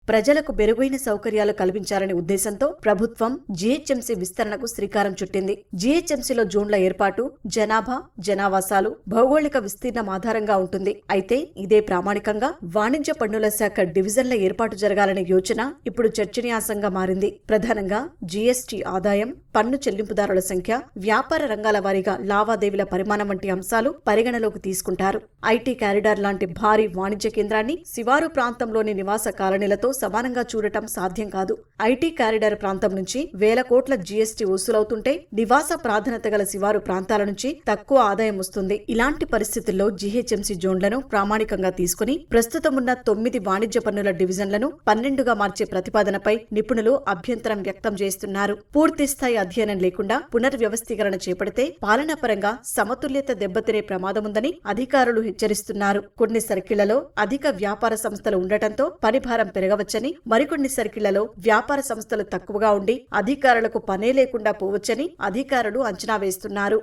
ప్రజలకు మెరుగైన సౌకర్యాలు కల్పించాలనే ఉద్దేశంతో ప్రభుత్వం జీహెచ్ఎంసీ విస్తరణకు శ్రీకారం చుట్టింది. జీహెచ్ఎంసీలో జోన్ల ఏర్పాటు జనాభా, జనావాసాలు, భౌగోళిక విస్తీర్ణం ఆధారంగా ఉంటుంది. అయితే ఇదే ప్రామాణికంగా వాణిజ్య పన్నుల శాఖ డివిజన్ల ఏర్పాటు జరగాలనే యోచన ఇప్పుడు చర్చనీయాంశంగా మారింది. ప్రధానంగా జీఎస్టీ ఆదాయం, పన్ను చెల్లింపుదారుల సంఖ్య, వ్యాపార రంగాల వారీగా లావాదేవీల పరిమాణం వంటి అంశాలు పరిగణలోకి తీసుకుంటారు. ఐటీ కారిడార్ లాంటి భారీ వాణిజ్య కేంద్రాన్ని శివారు ప్రాంతంలోని నివాస కాలనీలతో సమానంగా చూడటం సాధ్యం కాదు. ఐటీ కారిడార్ ప్రాంతం నుంచి వేల కోట్ల జీఎస్టీ వసూలవుతుంటే నివాస ప్రాధాన్యత గల శివారు ప్రాంతాల నుంచి తక్కువ ఆదాయం వస్తుంది. ఇలాంటి పరిస్థితుల్లో జీహెచ్ఎంసీ జోన్లను ప్రామాణికంగా తీసుకుని ప్రస్తుతమున్న 9 వాణిజ్య పన్నుల డివిజన్లను 12గా మార్చే ప్రతిపాదనపై నిపుణులు అభ్యంతరం వ్యక్తం చేస్తున్నారు. పూర్తిస్థాయి అధ్యయనం లేకుండా పునర్వ్యవస్థీకరణ చేపడితే పాలనాపరంగా సమతుల్యత దెబ్బతినే ప్రమాదముందని అధికారులు హెచ్చరిస్తున్నారు. కొన్ని సర్కిళ్లలో అధిక వ్యాపార సంస్థలు ఉండటంతో పనిభారం పెరగవచ్చని, మరికొన్ని సర్కిళ్లలో వ్యాపార సంస్థలు తక్కువగా ఉండి అధికారులకు పనే లేకుండా పోవచ్చని అధికారులు అంచనా వేస్తున్నారు.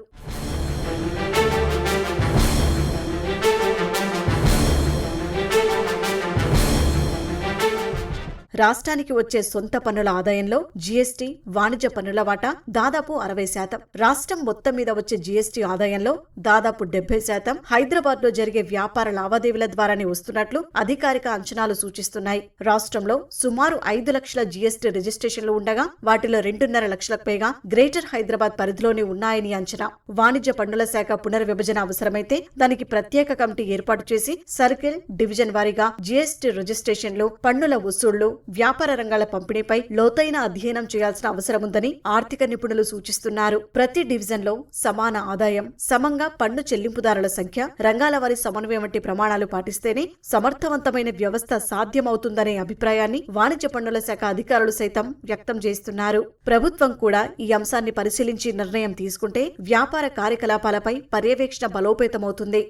రాష్ట్రానికి వచ్చే సొంత పన్నుల ఆదాయంలో జీఎస్టీ, వాణిజ్య పన్నుల వాటా దాదాపు 60%. రాష్ట్రం మొత్తం మీద వచ్చే జీఎస్టీ ఆదాయంలో దాదాపు 70% హైదరాబాద్లో జరిగే వ్యాపార లావాదేవీల ద్వారానే వస్తున్నట్లు అధికారిక అంచనాలు సూచిస్తున్నాయి. రాష్ట్రంలో సుమారు 5 లక్షల జీఎస్టీ రిజిస్ట్రేషన్లు ఉండగా వాటిలో 2.5 లక్షలకు పైగా గ్రేటర్ హైదరాబాద్ పరిధిలోనే ఉన్నాయని అంచనా. వాణిజ్య పన్నుల శాఖ పునర్విభజన అవసరమైతే దానికి ప్రత్యేక కమిటీ ఏర్పాటు చేసి సర్కిల్, డివిజన్ వారీగా జీఎస్టీ రిజిస్ట్రేషన్లు, పన్నుల వసూళ్లు, వ్యాపార రంగాల పంపిణీపై లోతైన అధ్యయనం చేయాల్సిన అవసరముందని ఆర్థిక నిపుణులు సూచిస్తున్నారు. ప్రతి డివిజన్లో సమాన ఆదాయం, సమంగా పన్ను చెల్లింపుదారుల సంఖ్య, రంగాల వారి సమన్వయం వంటి ప్రమాణాలు పాటిస్తేనే సమర్థవంతమైన వ్యవస్థ సాధ్యమవుతుందనే అభిప్రాయాన్ని వాణిజ్య పన్నుల శాఖ అధికారులు సైతం వ్యక్తం చేస్తున్నారు. ప్రభుత్వం కూడా ఈ అంశాన్ని పరిశీలించి నిర్ణయం తీసుకుంటే వ్యాపార కార్యకలాపాలపై పర్యవేక్షణ బలోపేతమవుతుంది.